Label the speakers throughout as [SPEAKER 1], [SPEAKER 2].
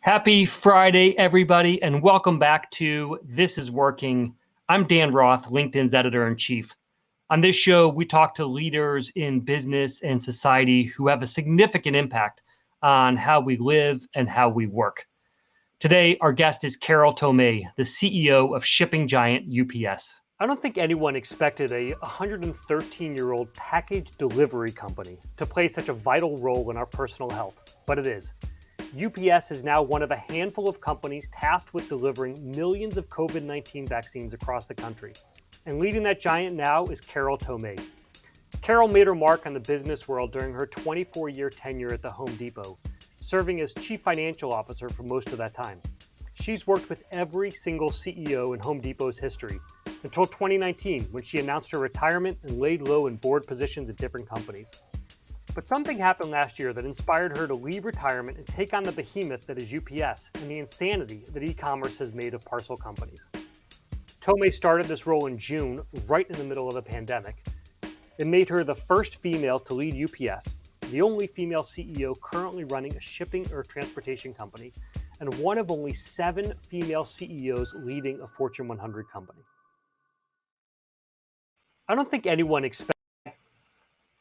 [SPEAKER 1] Happy Friday, everybody, and welcome back to This Is Working. I'm Dan Roth, LinkedIn's editor-in-chief. On this show, we talk to leaders in business and society who have a significant impact on how we live and how we work. Today, our guest is Carol Tomé, the CEO of shipping giant UPS. I don't think anyone expected a 113-year-old package delivery company to play such a vital role in our personal health, but it is. UPS is now one of a handful of companies tasked with delivering millions of COVID-19 vaccines across the country. And leading that giant now is Carol Tomé. Carol made her mark on the business world during her 24-year tenure at the Home Depot, serving as Chief Financial Officer for most of that time. She's worked with every single CEO in Home Depot's history until 2019, when she announced her retirement and laid low in board positions at different companies. But something happened last year that inspired her to leave retirement and take on the behemoth that is UPS and the insanity that e-commerce has made of parcel companies. Tomé started this role in June, right in the middle of a pandemic. It made her the first female to lead UPS, the only female CEO currently running a shipping or transportation company, and one of only 7 female CEOs leading a Fortune 100 company. I don't think anyone expected.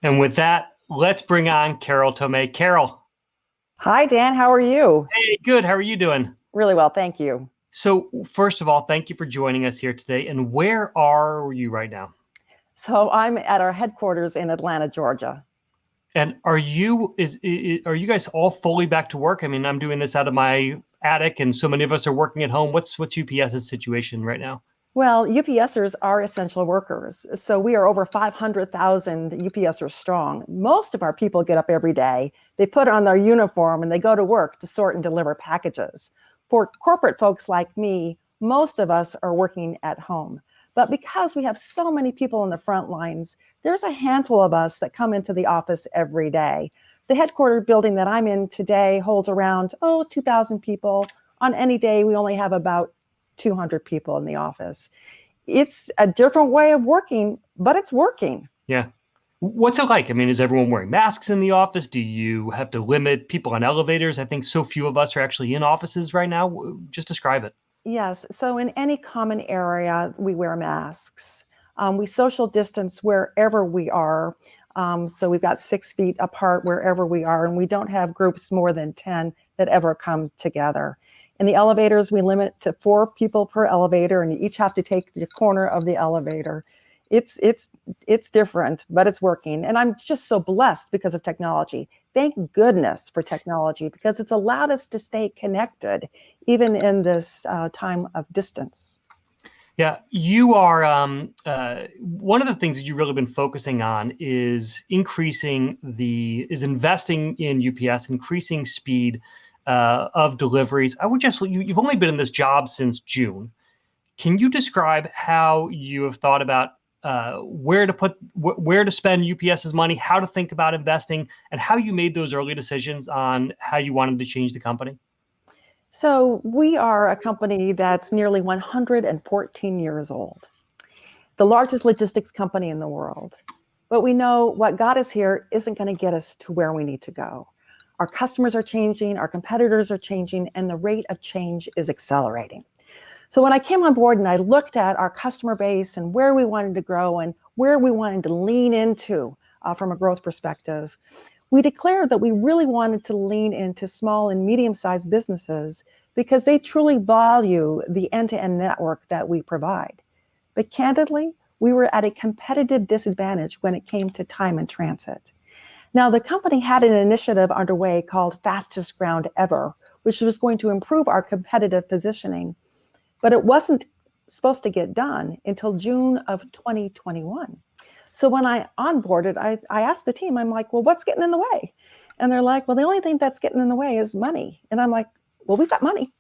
[SPEAKER 1] And with that, let's bring on Carol Tomé. Carol.
[SPEAKER 2] Hi, Dan. How are you?
[SPEAKER 1] Hey, good. How are you doing?
[SPEAKER 2] Really well, thank you.
[SPEAKER 1] So first of all, thank you for joining us here today. And where are you right now?
[SPEAKER 2] So I'm at our headquarters in Atlanta, Georgia.
[SPEAKER 1] And are you guys all fully back to work? I mean, I'm doing this out of my attic, and so many of us are working at home. What's UPS's situation right now?
[SPEAKER 2] Well, UPSers are essential workers. So we are over 500,000 UPSers strong. Most of our people get up every day. They put on their uniform and they go to work to sort and deliver packages. For corporate folks like me, most of us are working at home. But because we have so many people in the front lines, there's a handful of us that come into the office every day. The headquarters building that I'm in today holds around, 2,000 people. On any day, we only have about 200 people in the office. It's a different way of working, but it's working.
[SPEAKER 1] Yeah. What's it like? I mean, is everyone wearing masks in the office? Do you have to limit people on elevators? I think so few of us are actually in offices right now. Just describe it.
[SPEAKER 2] Yes. So in any common area, we wear masks. We social distance wherever we are. So we've got 6 feet apart wherever we are, and we don't have groups more than 10 that ever come together. In the elevators, we limit to 4 people per elevator, and you each have to take the corner of the elevator. It's different, but it's working. And I'm just so blessed because of technology. Thank goodness for technology, because it's allowed us to stay connected, even in this time of distance.
[SPEAKER 1] Yeah, you are, one of the things that you've really been focusing on is investing in UPS, increasing speed of deliveries. You've only been in this job since June. Can you describe how you have thought about where to spend UPS's money, how to think about investing, and how you made those early decisions on how you wanted to change the company?
[SPEAKER 2] So we are a company that's nearly 114 years old, the largest logistics company in the world. But we know what got us here isn't going to get us to where we need to go. Our customers are changing, our competitors are changing, and the rate of change is accelerating. So when I came on board and I looked at our customer base and where we wanted to grow and where we wanted to lean into from a growth perspective, we declared that we really wanted to lean into small and medium-sized businesses because they truly value the end-to-end network that we provide. But candidly, we were at a competitive disadvantage when it came to time and transit. Now, the company had an initiative underway called Fastest Ground Ever, which was going to improve our competitive positioning, but it wasn't supposed to get done until June of 2021. So when I onboarded, I asked the team, I'm like, well, what's getting in the way? And they're like, well, the only thing that's getting in the way is money. And I'm like, well, we've got money,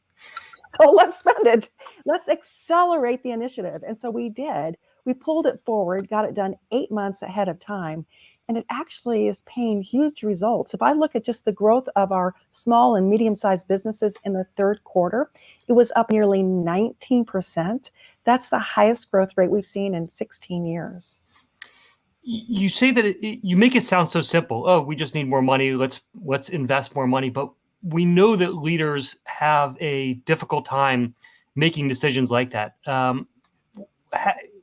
[SPEAKER 2] so let's spend it. Let's accelerate the initiative. And so we did. We pulled it forward, got it done 8 months ahead of time. And it actually is paying huge results. If I look at just the growth of our small and medium-sized businesses in the third quarter, it was up nearly 19%. That's the highest growth rate we've seen in 16 years.
[SPEAKER 1] You say that you make it sound so simple. Oh, we just need more money. Let's invest more money. But we know that leaders have a difficult time making decisions like that.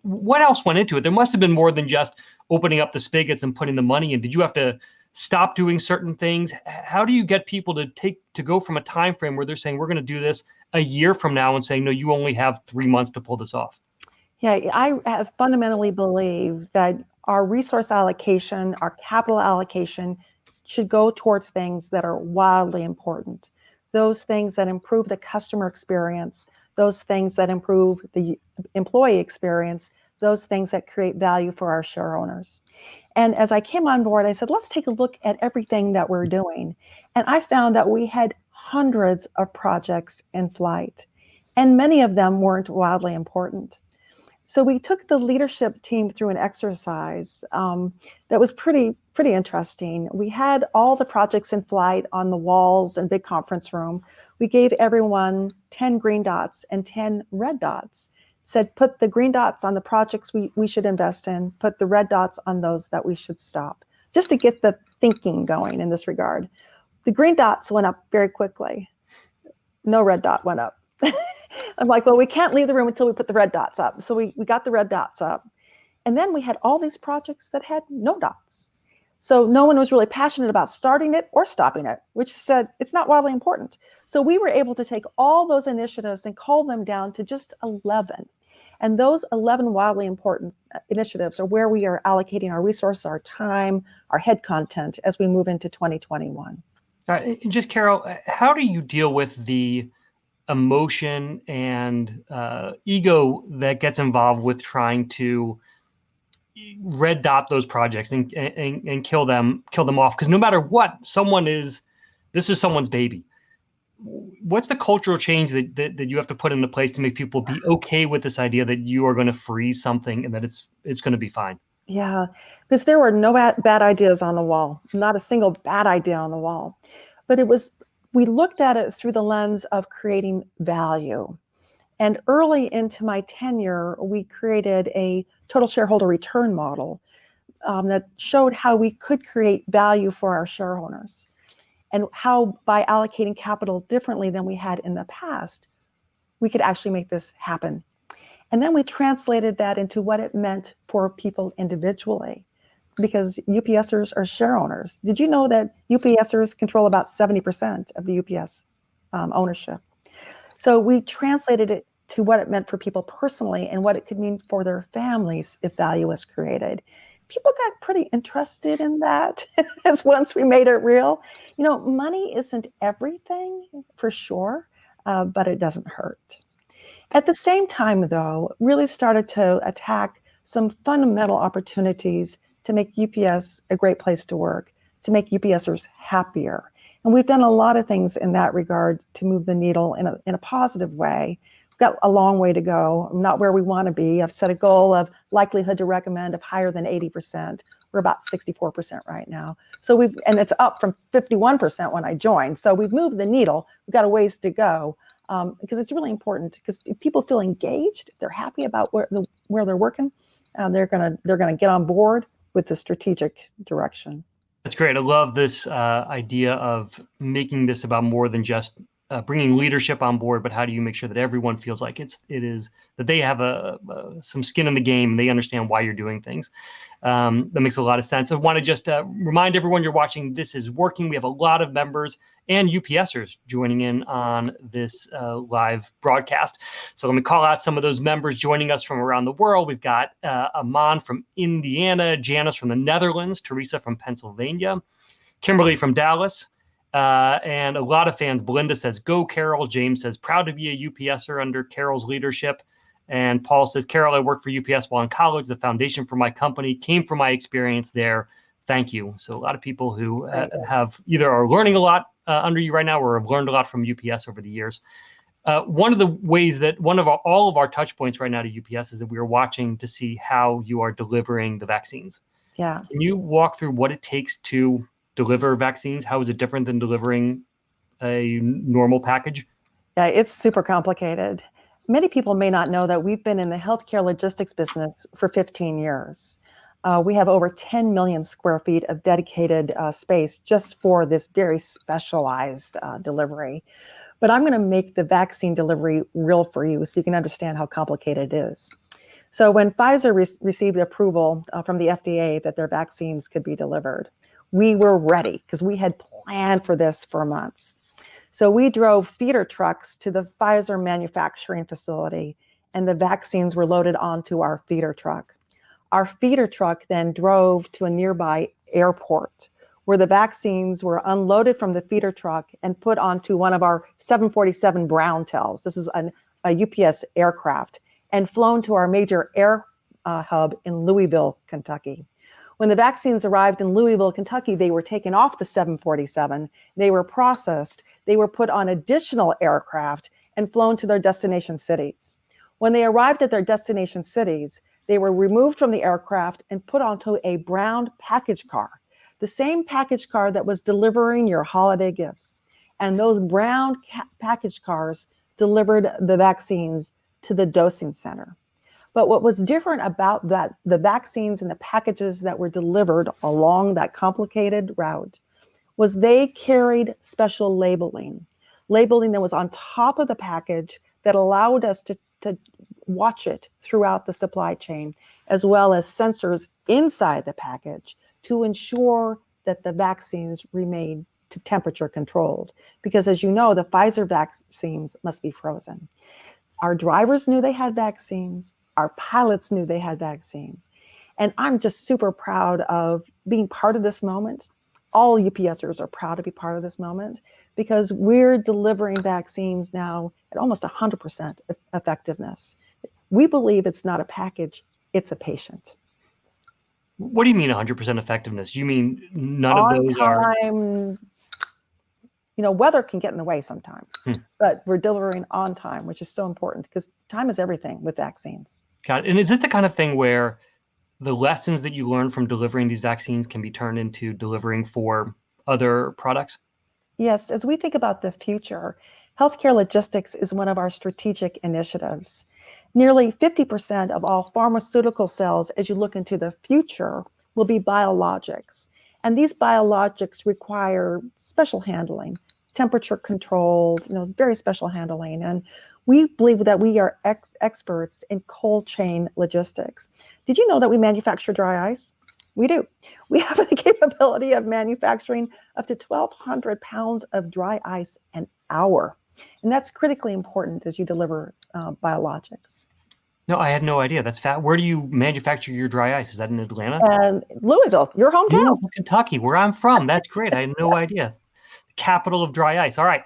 [SPEAKER 1] What else went into it? There must have been more than just opening up the spigots and putting the money in. Did you have to stop doing certain things? How do you get people to go from a time frame where they're saying we're going to do this a year from now and saying, no, you only have 3 months to pull this off?
[SPEAKER 2] Yeah, I have fundamentally believe that our resource allocation, our capital allocation should go towards things that are wildly important. Those things that improve the customer experience, those things that improve the employee experience, those things that create value for our share owners. And as I came on board, I said, let's take a look at everything that we're doing. And I found that we had hundreds of projects in flight, and many of them weren't wildly important. So we took the leadership team through an exercise that was pretty interesting. We had all the projects in flight on the walls and big conference room. We gave everyone 10 green dots and 10 red dots. Said, put the green dots on the projects we should invest in, put the red dots on those that we should stop, just to get the thinking going in this regard. The green dots went up very quickly. No red dot went up. I'm like, well, we can't leave the room until we put the red dots up. So we got the red dots up. And then we had all these projects that had no dots. So no one was really passionate about starting it or stopping it, which said it's not wildly important. So we were able to take all those initiatives and cull them down to just 11. And those 11 wildly important initiatives are where we are allocating our resources, our time, our head content as we move into 2021.
[SPEAKER 1] All right. Just Carol, how do you deal with the emotion and ego that gets involved with trying to red dot those projects and kill them off? Because no matter what, this is someone's baby. What's the cultural change that you have to put into place to make people be okay with this idea that you are going to freeze something and that it's going to be fine?
[SPEAKER 2] Yeah, because there were no bad ideas on the wall, not a single bad idea on the wall. But we looked at it through the lens of creating value. And early into my tenure, we created a total shareholder return model that showed how we could create value for our shareholders and how by allocating capital differently than we had in the past, we could actually make this happen. And then we translated that into what it meant for people individually, because UPSers are share owners. Did you know that UPSers control about 70% of the UPS ownership? So we translated it to what it meant for people personally and what it could mean for their families if value was created. People got pretty interested in that as once we made it real. You know, money isn't everything for sure, but it doesn't hurt. At the same time, though, really started to attack some fundamental opportunities to make UPS a great place to work, to make UPSers happier. And we've done a lot of things in that regard to move the needle in a positive way. Got a long way to go. I'm not where we want to be. I've set a goal of likelihood to recommend of higher than 80%. We're about 64% right now. So and it's up from 51% when I joined. So we've moved the needle. We've got a ways to go because it's really important. Because if people feel engaged, they're happy about where they're working, they're gonna get on board with the strategic direction.
[SPEAKER 1] That's great. I love this idea of making this about more than just bringing leadership on board, but how do you make sure that everyone feels like it is that they have some skin in the game and they understand why you're doing things. That makes a lot of sense. I want to just remind everyone you're watching This Is Working. We have a lot of members and UPSers joining in on this live broadcast. So let me call out some of those members joining us from around the world. We've got Aman from Indiana, Janice from the Netherlands, Teresa from Pennsylvania, Kimberly from Dallas, and a lot of fans. Belinda says, go Carol. James says, proud to be a UPSer under Carol's leadership. And Paul says, Carol, I worked for UPS while in college. The foundation for my company came from my experience there. Thank you. So a lot of people who have either are learning a lot under you right now or have learned a lot from UPS over the years. One of the ways that all of our touch points right now to UPS is that we are watching to see how you are delivering the vaccines.
[SPEAKER 2] Yeah.
[SPEAKER 1] Can you walk through what it takes to deliver vaccines? How is it different than delivering a normal package?
[SPEAKER 2] Yeah, it's super complicated. Many people may not know that we've been in the healthcare logistics business for 15 years. We have over 10 million square feet of dedicated space just for this very specialized delivery. But I'm going to make the vaccine delivery real for you so you can understand how complicated it is. So when Pfizer received approval from the FDA that their vaccines could be delivered, we were ready because we had planned for this for months. So we drove feeder trucks to the Pfizer manufacturing facility, and the vaccines were loaded onto our feeder truck. Our feeder truck then drove to a nearby airport where the vaccines were unloaded from the feeder truck and put onto one of our 747 Brown tails. This is a UPS aircraft, and flown to our major air hub in Louisville, Kentucky. When the vaccines arrived in Louisville, Kentucky, they were taken off the 747, they were processed, they were put on additional aircraft and flown to their destination cities. When they arrived at their destination cities, they were removed from the aircraft and put onto a brown package car, the same package car that was delivering your holiday gifts. And those brown package cars delivered the vaccines to the dosing center. But what was different about that, the vaccines and the packages that were delivered along that complicated route, was they carried special labeling that was on top of the package that allowed us to watch it throughout the supply chain, as well as sensors inside the package to ensure that the vaccines remain to temperature controlled. Because as you know, the Pfizer vaccines must be frozen. Our drivers knew they had vaccines. Our pilots knew they had vaccines. And I'm just super proud of being part of this moment. All UPSers are proud to be part of this moment because we're delivering vaccines now at almost 100% effectiveness. We believe it's not a package, it's a patient.
[SPEAKER 1] What do you mean 100% effectiveness? You mean none
[SPEAKER 2] on
[SPEAKER 1] of those
[SPEAKER 2] time, weather can get in the way sometimes, but we're delivering on time, which is so important because time is everything with vaccines.
[SPEAKER 1] Got it. And is this the kind of thing where the lessons that you learn from delivering these vaccines can be turned into delivering for other products?
[SPEAKER 2] Yes, as we think about the future, healthcare logistics is one of our strategic initiatives. Nearly 50% of all pharmaceutical sales, as you look into the future, will be biologics. And these biologics require special handling, temperature controlled, very special handling. And we believe that we are experts in cold chain logistics. Did you know that we manufacture dry ice? We do. We have the capability of manufacturing up to 1,200 pounds of dry ice an hour. And that's critically important as you deliver biologics.
[SPEAKER 1] No, I had no idea. That's fat. Where do you manufacture your dry ice? Is that in Atlanta?
[SPEAKER 2] And Louisville, your hometown.
[SPEAKER 1] Louisville, Kentucky, where I'm from. That's great. I had no idea. The capital of dry ice. All right.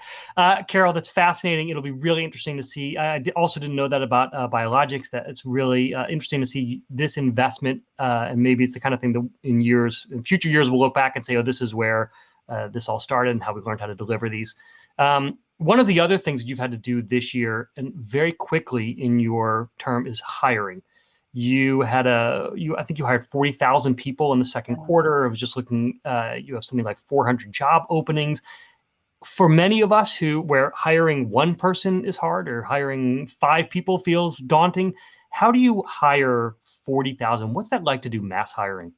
[SPEAKER 1] Carol, that's fascinating. It'll be really interesting to see. I also didn't know that about biologics, that it's really interesting to see this investment. And maybe it's the kind of thing that in future years, we'll look back and say, oh, this is where this all started and how we learned how to deliver these. One of the other things that you've had to do this year and very quickly in your term is hiring. I think you hired 40,000 people in the second quarter. I was just looking, you have something like 400 job openings. For many of us where hiring one person is hard or hiring 5 people feels daunting, how do you hire 40,000? What's that like to do mass hiring?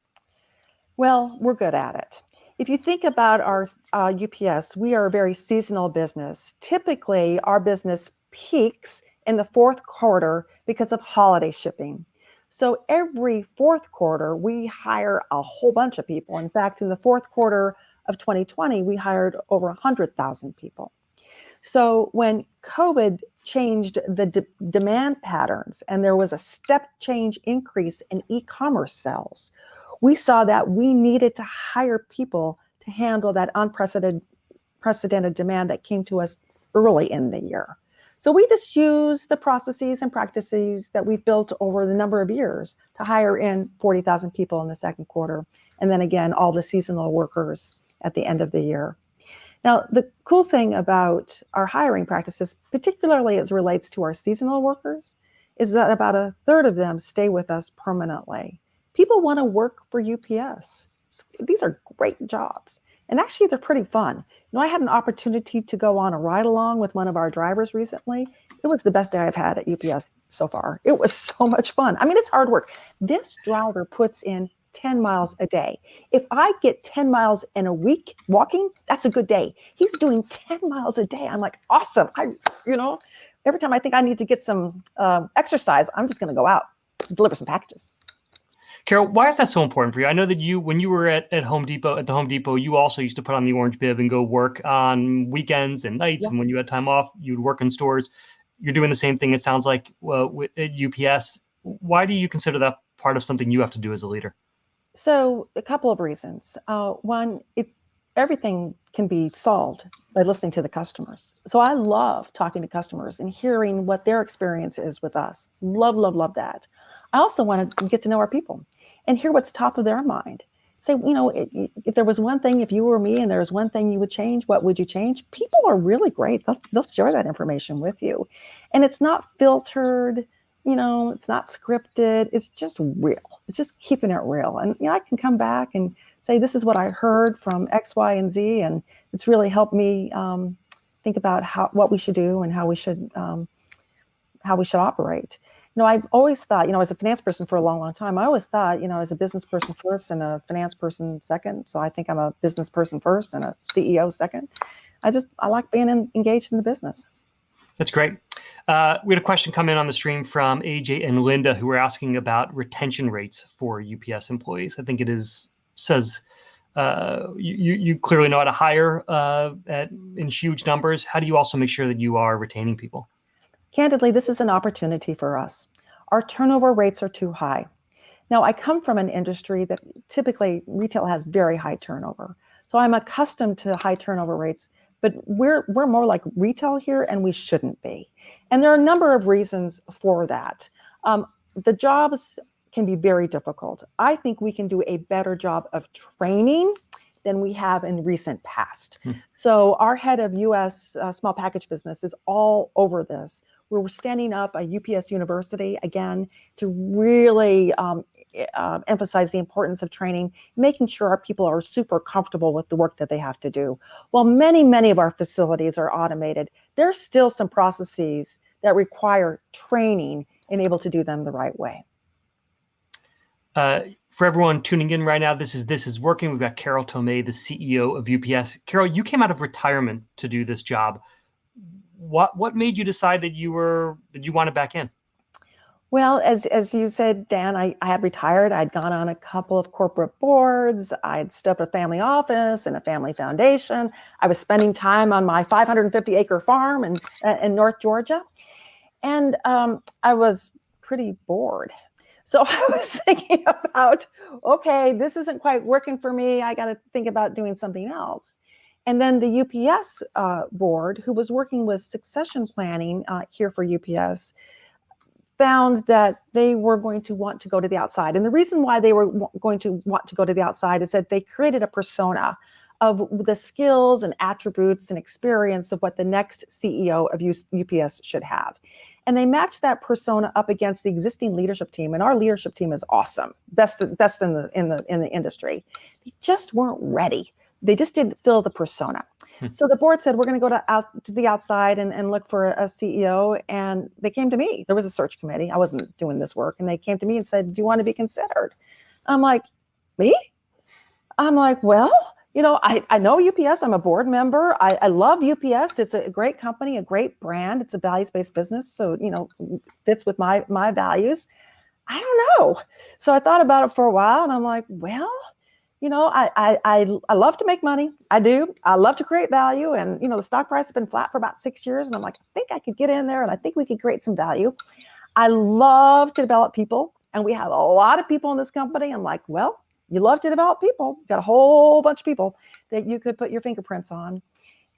[SPEAKER 2] Well, we're good at it. If you think about our UPS, we are a very seasonal business. Typically, our business peaks in the fourth quarter because of holiday shipping. So every fourth quarter, we hire a whole bunch of people. In fact, in the fourth quarter of 2020, we hired over 100,000 people. So when COVID changed the demand patterns and there was a step change increase in e-commerce sales, we saw that we needed to hire people to handle that unprecedented demand that came to us early in the year. So we just use the processes and practices that we've built over the number of years to hire in 40,000 people in the second quarter. And then again, all the seasonal workers at the end of the year. Now, the cool thing about our hiring practices, particularly as it relates to our seasonal workers, is that about a third of them stay with us permanently. People want to work for UPS. These are great jobs. And actually, they're pretty fun. I had an opportunity to go on a ride along with one of our drivers recently. It was the best day I've had at UPS so far. It was so much fun. I mean, it's hard work. This driver puts in 10 miles a day. If I get 10 miles in a week walking, that's a good day. He's doing 10 miles a day. I'm like, awesome. Every time I think I need to get some exercise, I'm just going to go out, deliver some packages.
[SPEAKER 1] Carol, why is that so important for you? I know that when you were at the Home Depot, you also used to put on the orange bib and go work on weekends and nights. Yeah. And when you had time off, you'd work in stores. You're doing the same thing, it sounds like, at UPS. Why do you consider that part of something you have to do as a leader?
[SPEAKER 2] So a couple of reasons. One, everything can be solved by listening to the customers. So I love talking to customers and hearing what their experience is with us. Love, love, love that. I also want to get to know our people and hear what's top of their mind. Say, if there was one thing, if you were me and there was one thing you would change, what would you change? People are really great. They'll share that information with you. And it's not filtered, it's not scripted. It's just real. It's just keeping it real. And I can come back and say, this is what I heard from X, Y, and Z. And it's really helped me think about what we should do and how we should operate. I've always thought, as a finance person for a long, long time, I always thought, as a business person first and a finance person second. So I think I'm a business person first and a CEO second. I like being engaged in the business.
[SPEAKER 1] That's great. We had a question come in on the stream from AJ and Linda, who were asking about retention rates for UPS employees. I think says you clearly know how to hire in huge numbers. How do you also make sure that you are retaining people?
[SPEAKER 2] Candidly, this is an opportunity for us. Our turnover rates are too high. Now, I come from an industry that typically retail has very high turnover. So I'm accustomed to high turnover rates, but we're more like retail here, and we shouldn't be. And there are a number of reasons for that. The jobs can be very difficult. I think we can do a better job of training than we have in recent past. So our head of U.S. Small package business is all over this. We're standing up a UPS University, again, to really emphasize the importance of training, making sure our people are super comfortable with the work that they have to do. While many, many of our facilities are automated, there's still some processes that require training and able to do them the right way.
[SPEAKER 1] For everyone tuning in right now, this is working. We've got Carol Tomé, the CEO of UPS. Carol, you came out of retirement to do this job. What made you decide that you wanted back in?
[SPEAKER 2] Well, as you said, Dan, I had retired. I'd gone on a couple of corporate boards. I'd stood up a family office and a family foundation. I was spending time on my 550-acre farm in North Georgia. And I was pretty bored. So I was thinking about, okay, this isn't quite working for me. I got to think about doing something else. And then the UPS board, who was working with succession planning here for UPS, found that they were going to want to go to the outside. And the reason why they were going to want to go to the outside is that they created a persona of the skills and attributes and experience of what the next CEO of UPS should have. And they matched that persona up against the existing leadership team. And our leadership team is awesome, best in the industry. They just weren't ready. They just didn't fill the persona. So the board said, we're going to go to the outside and look for a CEO. And they came to me. There was a search committee. I wasn't doing this work. And they came to me and said, do you want to be considered? I'm like, me? I'm like, well, I know UPS. I'm a board member. I love UPS. It's a great company, a great brand. It's a values-based business. So, fits with my values. I don't know. So I thought about it for a while and I'm like, well, I love to make money. I do. I love to create value. And, the stock price has been flat for about 6 years. And I'm like, I think I could get in there and I think we could create some value. I love to develop people. And we have a lot of people in this company. I'm like, well, you love to develop people. You've got a whole bunch of people that you could put your fingerprints on.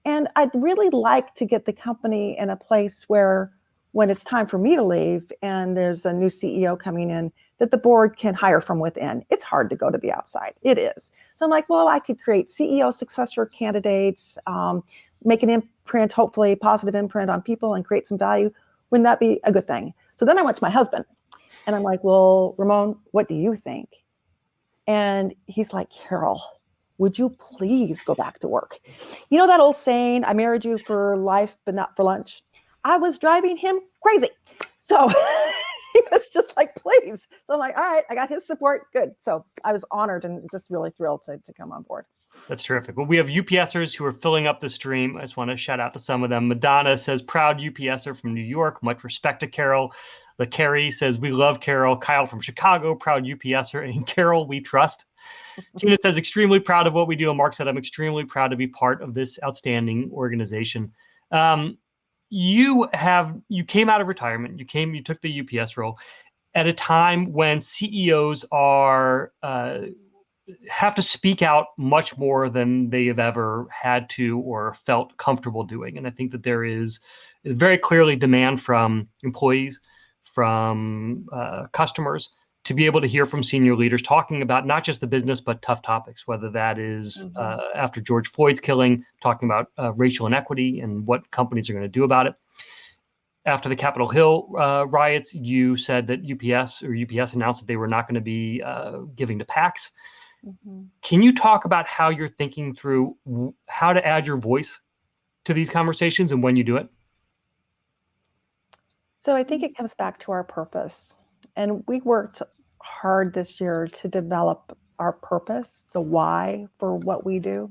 [SPEAKER 2] And I'd really like to get the company in a place where when it's time for me to leave and there's a new CEO coming in, that the board can hire from within. It's hard to go to the outside. It is. So I'm like, well, I could create CEO successor candidates, make an imprint, hopefully positive imprint on people and create some value. Wouldn't that be a good thing? So then I went to my husband and I'm like, well, Ramon, what do you think? And he's like, Carol, would you please go back to work? You know that old saying, I married you for life, but not for lunch? I was driving him crazy. So was just like, please. So I'm like, all right, I got his support. Good. So I was honored and just really thrilled to come on board.
[SPEAKER 1] That's terrific. Well, we have UPSers who are filling up the stream. I just want to shout out to some of them. Madonna says, proud UPSer from New York. Much respect to Carol. Carrie says, we love Carol. Kyle from Chicago, proud UPSer. And Carol, we trust. Tina says, extremely proud of what we do. And Mark said, I'm extremely proud to be part of this outstanding organization. You came out of retirement. You took the UPS role at a time when CEOs are have to speak out much more than they have ever had to or felt comfortable doing. And I think that there is very clearly demand from employees, from customers, to be able to hear from senior leaders talking about not just the business, but tough topics, whether that is after George Floyd's killing, talking about racial inequity and what companies are going to do about it. After the Capitol Hill riots, you said that UPS announced that they were not going to be giving to PACs. Can you talk about how you're thinking through how to add your voice to these conversations and when you do it?
[SPEAKER 2] So I think it comes back to our purpose. And we worked hard this year to develop our purpose, the why for what we do.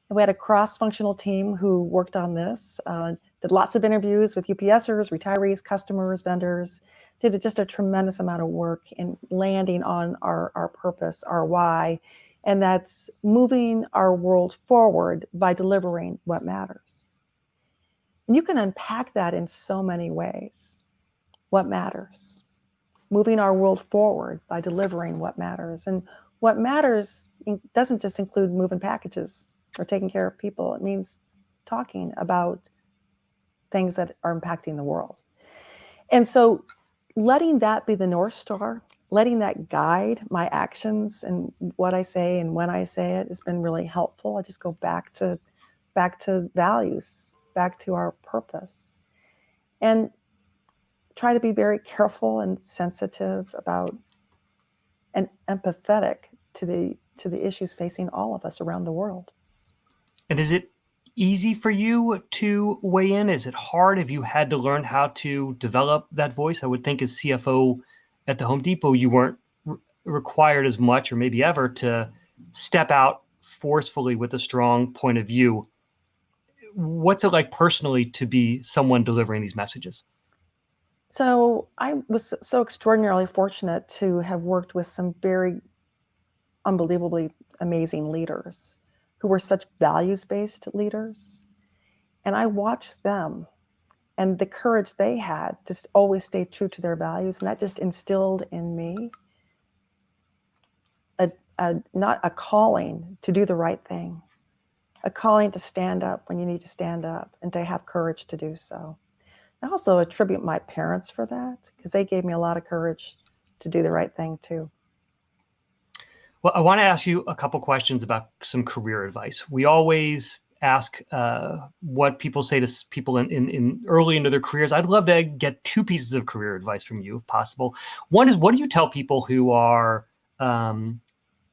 [SPEAKER 2] And we had a cross-functional team who worked on this, did lots of interviews with UPSers, retirees, customers, vendors, did just a tremendous amount of work in landing on our purpose, our why, and that's moving our world forward by delivering what matters. And you can unpack that in so many ways. What matters? Moving our world forward by delivering what matters. And what matters doesn't just include moving packages or taking care of people. It means talking about things that are impacting the world. And so letting that be the North Star, letting that guide my actions and what I say and when I say it has been really helpful. I just go back to values, back to our purpose, and try to be very careful and sensitive about and empathetic to the issues facing all of us around the world.
[SPEAKER 1] And is it easy for you to weigh in? Is it hard? Have you had to learn how to develop that voice? I would think as CFO at the Home Depot, you weren't required as much or maybe ever to step out forcefully with a strong point of view. What's it like personally to be someone delivering these messages?
[SPEAKER 2] So I was so extraordinarily fortunate to have worked with some very unbelievably amazing leaders who were such values-based leaders. And I watched them and the courage they had to always stay true to their values. And that just instilled in me not a calling to do the right thing, a calling to stand up when you need to stand up and to have courage to do so. I also attribute my parents for that because they gave me a lot of courage to do the right thing too.
[SPEAKER 1] Well, I want to ask you a couple questions about some career advice. We always ask what people say to people in early into their careers. I'd love to get two pieces of career advice from you, if possible. One is, what do you tell people who are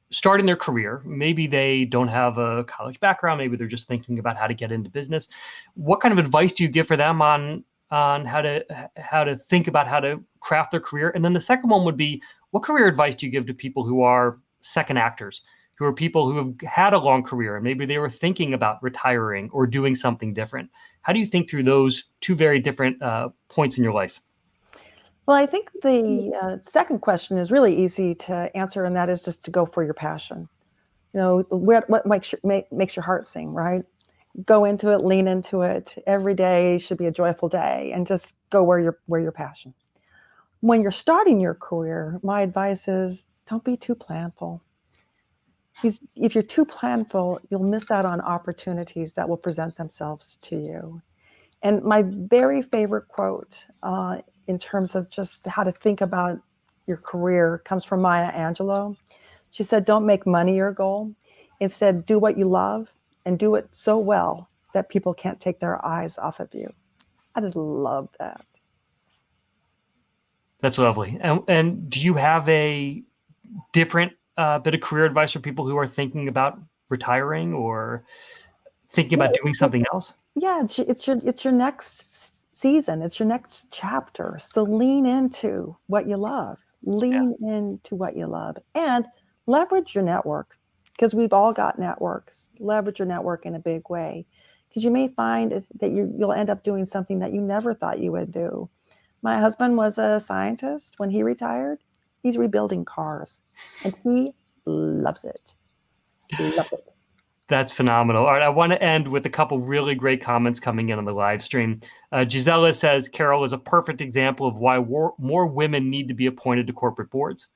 [SPEAKER 1] starting their career? Maybe they don't have a college background. Maybe they're just thinking about how to get into business. What kind of advice do you give for them on how to think about how to craft their career? And then the second one would be, what career advice do you give to people who are second actors, who are people who have had a long career and maybe they were thinking about retiring or doing something different? How do you think through those two very different points in your life?
[SPEAKER 2] Well, I think the second question is really easy to answer, and that is just to go for your passion. You know, what makes your heart sing, right? Go into it, lean into it. Every day should be a joyful day, and just go where your passion. When you're starting your career, my advice is don't be too planful. Because if you're too planful, you'll miss out on opportunities that will present themselves to you. And my very favorite quote in terms of just how to think about your career comes from Maya Angelou. She said, don't make money your goal. Instead, do what you love and do it so well that people can't take their eyes off of you. I just love that.
[SPEAKER 1] That's lovely. And do you have a different bit of career advice for people who are thinking about retiring or thinking about doing something else?
[SPEAKER 2] Yeah, it's your next season. It's your next chapter. So lean into what you love. Lean into what you love and leverage your network, because we've all got networks. Leverage your network in a big way, because you may find that you'll end up doing something that you never thought you would do. My husband was a scientist. When he retired, he's rebuilding cars, and he loves it. Loves it.
[SPEAKER 1] That's phenomenal. All right, I want to end with a couple really great comments coming in on the live stream. Gisela says, Carol is a perfect example of why more women need to be appointed to corporate boards.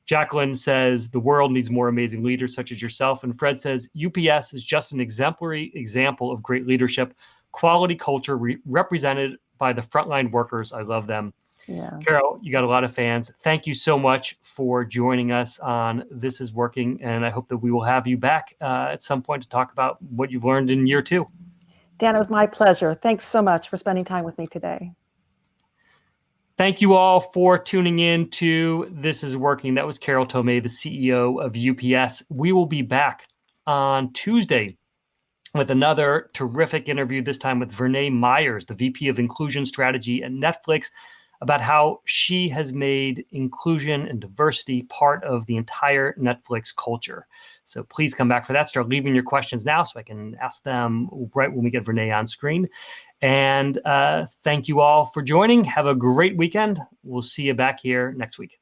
[SPEAKER 1] Jacqueline says, the world needs more amazing leaders such as yourself. And Fred says, UPS is just an exemplary example of great leadership, quality culture represented by the frontline workers. I love them.
[SPEAKER 2] Yeah.
[SPEAKER 1] Carol, you got a lot of fans. Thank you so much for joining us on This Is Working. And I hope that we will have you back at some point to talk about what you've learned in year 2.
[SPEAKER 2] Dan, it was my pleasure. Thanks so much for spending time with me today.
[SPEAKER 1] Thank you all for tuning in to This Is Working. That was Carol Tomé, the CEO of UPS. We will be back on Tuesday with another terrific interview, this time with Vernee Myers, the VP of Inclusion Strategy at Netflix, about how she has made inclusion and diversity part of the entire Netflix culture. So please come back for that. Start leaving your questions now so I can ask them right when we get Vernee on screen. And thank you all for joining. Have a great weekend. We'll see you back here next week.